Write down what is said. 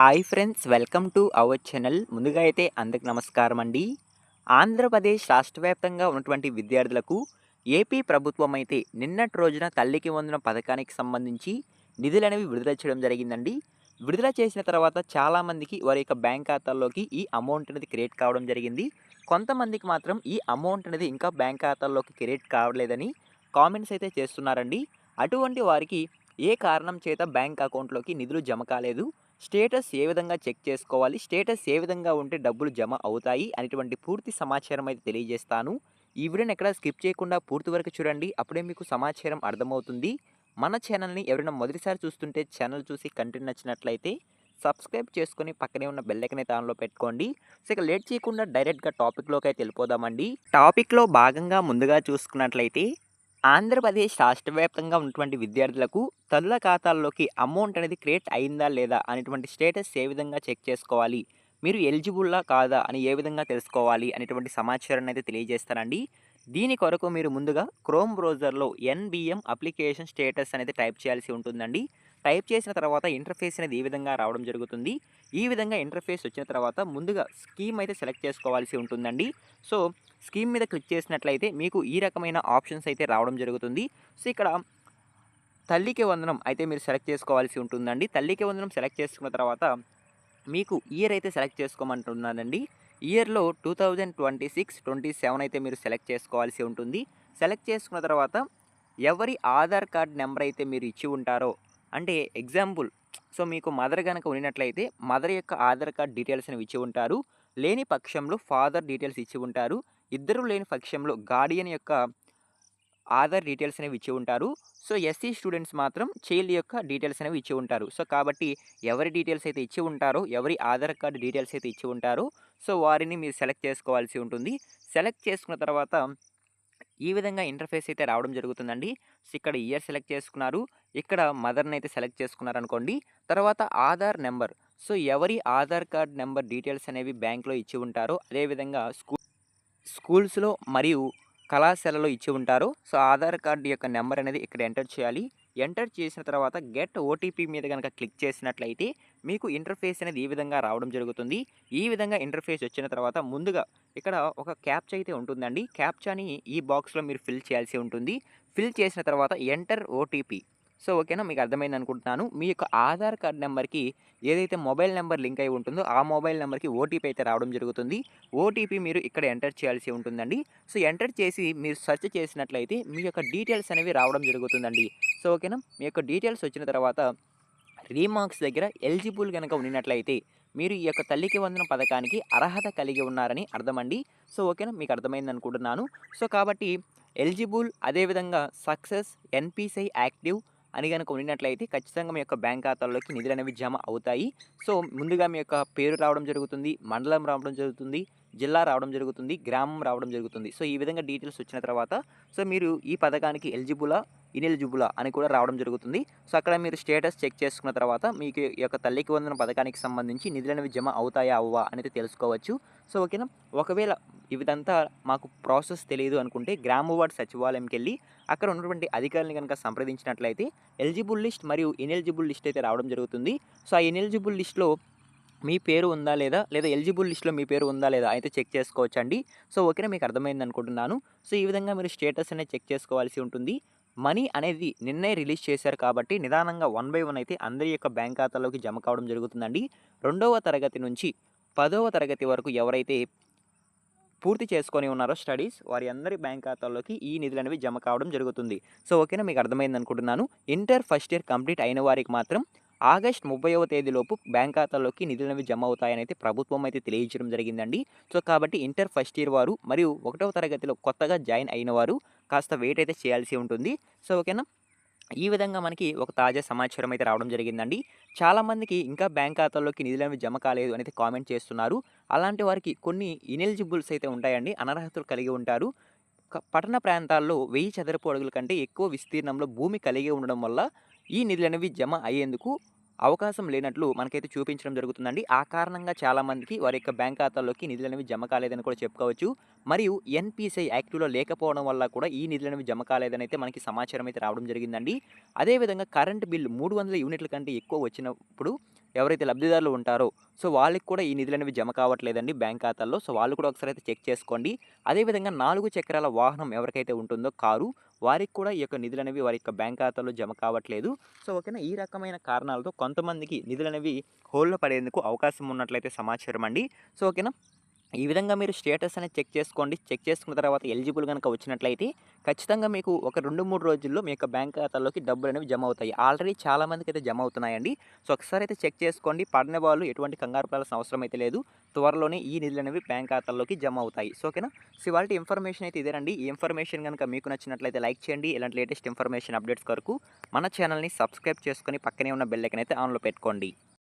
Hi friends, welcome to our channel. ముందుగా అయితే అందరికి నమస్కారం అండి. ఆంధ్రప్రదేశ్ రాష్ట్ర వ్యాప్తంగా ఉన్నటువంటి విద్యార్థులకు ఏపీ ప్రభుత్వం అయితే నిన్నటి రోజున తల్లికి వందనం పథకానికి సంబంధించి నిధులనేవి విడుదల చేయడం జరిగిందండి. విడుదల చేసిన తర్వాత చాలామందికి వారి యొక్క బ్యాంక్ ఖాతాల్లోకి ఈ అమౌంట్ అనేది క్రెడిట్ కావడం జరిగింది. కొంతమందికి మాత్రం ఈ అమౌంట్ అనేది ఇంకా బ్యాంక్ ఖాతాల్లోకి క్రెడిట్ కావట్లేదని కామెంట్స్ అయితే చేస్తున్నారండి. అటువంటి వారికి ఏ కారణం చేత బ్యాంక్ అకౌంట్లోకి నిధులు జమ కాలేదు, స్టేటస్ ఏ విధంగా చెక్ చేసుకోవాలి, స్టేటస్ ఏ విధంగా ఉంటే డబ్బులు జమ అవుతాయి అనేటువంటి పూర్తి సమాచారం అయితే తెలియజేస్తాను. ఈ వీడియోని ఎక్కడ స్కిప్ చేయకుండా పూర్తి వరకు చూడండి. అప్పుడే మీకు సమాచారం అర్థమవుతుంది. మన ఛానల్ని ఎవరైనా మొదటిసారి చూస్తుంటే ఛానల్ చూసి కంటెంట్ నచ్చినట్లయితే సబ్స్క్రైబ్ చేసుకొని పక్కనే ఉన్న బెల్ ఐకాన్ అయితే ఆన్లో పెట్టుకోండి. సో ఇక లేట్ చేయకుండా డైరెక్ట్గా టాపిక్లోకి అయితే వెళ్ళిపోదామండి. టాపిక్లో భాగంగా ముందుగా చూసుకున్నట్లయితే ఆంధ్రప్రదేశ్ రాష్ట్ర వ్యాప్తంగా ఉన్నటువంటి విద్యార్థులకు తల్లుల ఖాతాల్లోకి అమౌంట్ అనేది క్రియేట్ అయిందా లేదా అనేటువంటి స్టేటస్ ఏ విధంగా చెక్ చేసుకోవాలి, మీరు ఎలిజిబుల్లా కాదా అని ఏ విధంగా తెలుసుకోవాలి అనేటువంటి సమాచారాన్ని అయితే తెలియజేస్తానండి. దీని కొరకు మీరు ముందుగా క్రోమ్ బ్రౌజర్లో ఎన్బిఎం అప్లికేషన్ స్టేటస్ అనేది టైప్ చేయాల్సి ఉంటుందండి. టైప్ చేసిన తర్వాత ఇంటర్ఫేస్ అనేది ఈ విధంగా రావడం జరుగుతుంది. ఈ విధంగా ఇంటర్ఫేస్ వచ్చిన తర్వాత ముందుగా స్కీమ్ అయితే సెలెక్ట్ చేసుకోవాల్సి ఉంటుందండి. సో స్కీమ్ మీద క్లిక్ చేసినట్లయితే మీకు ఈ రకమైన ఆప్షన్స్ అయితే రావడం జరుగుతుంది. సో ఇక్కడ తల్లికి వందనం అయితే మీరు సెలెక్ట్ చేసుకోవాల్సి ఉంటుందండి. తల్లికి వందనం సెలెక్ట్ చేసుకున్న తర్వాత మీకు ఇయర్ అయితే సెలెక్ట్ చేసుకోమంటున్నానండి. ఇయర్‌లో 2026, 27 అయితే మీరు సెలెక్ట్ చేసుకోవాల్సి ఉంటుంది. సెలెక్ట్ చేసుకున్న తర్వాత ఎవరి ఆధార్ కార్డ్ నెంబర్ అయితే మీరు ఇచ్చి ఉంటారో, అంటే ఎగ్జాంపుల్, సో మీకు మదర్ గనక ఉన్నట్లయితే మదర్ యొక్క ఆధార్ కార్డ్ డీటెయిల్స్ అనేవి ఇచ్చి ఉంటారు. లేని పక్షంలో ఫాదర్ డీటెయిల్స్ ఇచ్చి ఉంటారు. ఇద్దరు లేని పక్షంలో గార్డియన్ యొక్క ఆధార్ డీటెయిల్స్ అనేవి ఇచ్చి ఉంటారు. సో ఎస్సీ స్టూడెంట్స్ మాత్రం చైల్డ్ యొక్క డీటెయిల్స్ అనేవి ఇచ్చి ఉంటారు. సో కాబట్టి ఎవరి డీటెయిల్స్ అయితే ఇచ్చి ఉంటారో, ఎవరి ఆధార్ కార్డ్ డీటెయిల్స్ అయితే ఇచ్చి ఉంటారో, సో వారిని మీరు సెలెక్ట్ చేసుకోవాల్సి ఉంటుంది. సెలెక్ట్ చేసుకున్న తర్వాత ఈ విధంగా ఇంటర్ఫేస్ అయితే రావడం జరుగుతుందండి. సో ఇక్కడ ఇయర్ సెలెక్ట్ చేసుకున్నారు. ఇక్కడ మదర్‌ని అయితే సెలెక్ట్ చేసుకున్నారనుకోండి. తర్వాత ఆధార్ నెంబర్, సో ఎవరి ఆధార్ కార్డ్ నెంబర్ డీటెయిల్స్ అనేవి బ్యాంక్‌లో ఇచ్చి ఉంటారో, అదేవిధంగా స్కూల్స్‌లో మరియు కళాశాలలో ఇచ్చి ఉంటారు. సో ఆధార్ కార్డ్ యొక్క నెంబర్ అనేది ఇక్కడ ఎంటర్ చేయాలి. ఎంటర్ చేసిన తర్వాత గెట్ ఓటీపీ మీద గనక క్లిక్ చేసినట్లయితే మీకు ఇంటర్ఫేస్ అనేది ఈ విధంగా రావడం జరుగుతుంది. ఈ విధంగా ఇంటర్ఫేస్ వచ్చిన తర్వాత ముందుగా ఇక్కడ ఒక క్యాప్చా అయితే ఉంటుందండి. క్యాప్చాని ఈ బాక్స్‌లో మీరు ఫిల్ చేయాల్సి ఉంటుంది. ఫిల్ చేసిన తర్వాత ఎంటర్ ఓటీపీ. సో ఓకేనా, మీకు అర్థమైంది అనుకుంటున్నాను. మీ యొక్క ఆధార్ కార్డ్ నెంబర్‌కి ఏదైతే మొబైల్ నెంబర్ లింక్ అయి ఉంటుందో ఆ మొబైల్ నెంబర్‌కి ఓటీపీ అయితే రావడం జరుగుతుంది. ఓటీపీ మీరు ఇక్కడ ఎంటర్ చేయాల్సి ఉంటుందండి. సో ఎంటర్ చేసి మీరు సెర్చ్ చేసినట్లయితే మీ యొక్క డీటెయిల్స్ అనేవి రావడం జరుగుతుందండి. సో ఓకేనా, మీ యొక్క డీటెయిల్స్ వచ్చిన తర్వాత రీమార్క్స్ దగ్గర ఎలిజిబుల్ గనక ఉన్నట్లయితే మీరు ఈ యొక్క తల్లికి వందనం పథకానికి అర్హత కలిగి ఉన్నారని అర్థమండి. సో ఓకేనా, మీకు అర్థమైంది అనుకుంటున్నాను. సో కాబట్టి ఎలిజిబుల్, అదేవిధంగా సక్సెస్, ఎన్పిసిఐ యాక్టివ్ అని గనక ఉన్నట్లయితే ఖచ్చితంగా మీ యొక్క బ్యాంక్ ఖాతాల్లోకి నిధులు అనేవి జమ అవుతాయి. సో ముందుగా మీ యొక్క పేరు రావడం జరుగుతుంది, మండలం రావడం జరుగుతుంది, జిల్లా రావడం జరుగుతుంది, గ్రామం రావడం జరుగుతుంది. సో ఈ విధంగా డీటెయిల్స్ వచ్చిన తర్వాత సో మీరు ఈ పథకానికి ఎలిజిబులా, ఇనెలిజిబులా అని కూడా రావడం జరుగుతుంది. సో అక్కడ మీరు స్టేటస్ చెక్ చేసుకున్న తర్వాత మీకు ఈ యొక్క తల్లికి వందనం పథకానికి సంబంధించి నిధులు అనేవి జమ అవుతాయా అవ్వా అనేది తెలుసుకోవచ్చు. సో ఓకేనా, ఒకవేళ ఇదంతా మాకు ప్రాసెస్ తెలియదు అనుకుంటే గ్రామ వార్డ్ సచివాలయంకి వెళ్ళి అక్కడ ఉన్నటువంటి అధికారులను కనుక సంప్రదించినట్లయితే ఎలిజిబుల్ లిస్ట్ మరియు ఇనెలిజిబుల్ లిస్ట్ అయితే రావడం జరుగుతుంది. సో ఆ ఇనెలిజిబుల్ లిస్ట్‌లో మీ పేరు ఉందా లేదా, లేదా ఎలిజిబుల్ లిస్ట్‌లో మీ పేరు ఉందా లేదా అయితే చెక్ చేసుకోవచ్చండి. సో ఓకేనా, మీకు అర్థమైంది అనుకుంటున్నాను. సో ఈ విధంగా మీరు స్టేటస్ అనేది చెక్ చేసుకోవాల్సి ఉంటుంది. మనీ అనేది నిన్నే రిలీజ్ చేశారు కాబట్టి నిదానంగా వన్ బై వన్ అయితే అందరి యొక్క బ్యాంక్ ఖాతాలోకి జమ కావడం జరుగుతుందండి. 2వ తరగతి నుంచి 10వ తరగతి వరకు ఎవరైతే పూర్తి చేసుకొని ఉన్నారో స్టడీస్, వారి అందరి బ్యాంక్ ఖాతాల్లోకి ఈ నిధులనేవి జమ కావడం జరుగుతుంది. సో ఓకేనా, మీకు అర్థమైంది అనుకుంటున్నాను. ఇంటర్ ఫస్ట్ ఇయర్ కంప్లీట్ అయిన వారికి మాత్రం ఆగస్ట్ 30వ తేదీలోపు బ్యాంక్ ఖాతాల్లోకి నిధులనేవి జమ అవుతాయని అయితే ప్రభుత్వం అయితే తెలియజేయడం జరిగిందండి. సో కాబట్టి ఇంటర్ ఫస్ట్ ఇయర్ వారు మరియు 1వ తరగతిలో కొత్తగా జాయిన్ అయిన వారు కాస్త వెయిట్ అయితే చేయాల్సి ఉంటుంది. సో ఓకేనా, ఈ విధంగా మనకి ఒక తాజా సమాచారం అయితే రావడం జరిగిందండి. చాలామందికి ఇంకా బ్యాంక్ ఖాతాల్లోకి నిధులనేవి జమ కాలేదు అనేది కామెంట్ చేస్తున్నారు. అలాంటి వారికి కొన్ని ఇనెలిజిబుల్స్ అయితే ఉంటాయండి. అనర్హతలు కలిగి ఉంటారు. పట్టణ ప్రాంతాల్లో 1000 చదరపు అడుగుల కంటే ఎక్కువ విస్తీర్ణంలో భూమి కలిగి ఉండడం వల్ల ఈ నిధులనేవి జమ అయ్యేందుకు అవకాశం లేనట్లు మనకైతే చూపించడం జరుగుతుందండి. ఆ కారణంగా చాలామందికి వారి యొక్క బ్యాంక్ ఖాతాల్లోకి నిధులనేవి జమ కాలేదని కూడా చెప్పుకోవచ్చు. మరియు ఎన్‌పీసీఐ యాక్టివ్‌లో లేకపోవడం వల్ల కూడా ఈ నిధులనేవి జమ కాలేదని అయితే మనకి సమాచారం అయితే రావడం జరిగిందండి. అదేవిధంగా కరెంట్ బిల్ 300 యూనిట్ల కంటే ఎక్కువ వచ్చినప్పుడు ఎవరైతే లబ్ధిదారులు ఉంటారో వాళ్ళకి కూడా ఈ నిధులనేవి జమ కావట్లేదండి బ్యాంక్ ఖాతాల్లో. వాళ్ళు కూడా ఒకసారి అయితే చెక్ చేసుకోండి. అదేవిధంగా 4 చక్రాల వాహనం ఎవరికైతే ఉంటుందో కారు, వారికి కూడా ఈ యొక్క నిధులనేవి వారి యొక్క బ్యాంక్ ఖాతాలో జమ కావట్లేదు. ఓకేనా. ఈ రకమైన కారణాలతో కొంతమందికి నిధులనేవి హోల్డ్‌లో పడేందుకు అవకాశం ఉన్నట్లయితే సమాచారం అండి. ఓకేనా. ఈ విధంగా మీరు స్టేటస్ అనేది చెక్ చేసుకోండి. చెక్ చేసుకున్న తర్వాత ఎలిజిబుల్ గనుక వచ్చినట్లయితే ఖచ్చితంగా మీకు ఒక 2, 3 రోజుల్లో మీ యొక్క బ్యాంక్ ఖాతాలోకి డబ్బులనేవి జమ అవుతాయి. ఆల్రెడీ చాలా మందికైతే జమ అవుతున్నాయండి. ఒకసారి అయితే చెక్ చేసుకోండి. పడని వాళ్ళు ఎటువంటి కంగారు పడాల్సిన అవసరం అయితే లేదు. త్వరలోనే ఈ నిధులనేవి బ్యాంక్ ఖాతాల్లోకి జమ అవుతాయి. ఓకేనా. ఇవాల్టి ఇన్ఫర్మేషన్ అయితే ఇదేనండి. ఈ ఇన్ఫర్మేషన్ గనుక మీకు నచ్చినట్లయితే లైక్ చేయండి. ఇలాంటి లేటెస్ట్ ఇన్ఫర్మేషన్ అప్డేట్స్ కొరకు మన ఛానల్‌ని సబ్స్క్రైబ్ చేసుకొని పక్కనే ఉన్న బెల్ ఐకాన్ అయితే ఆన్‌లో పెట్టుకోండి.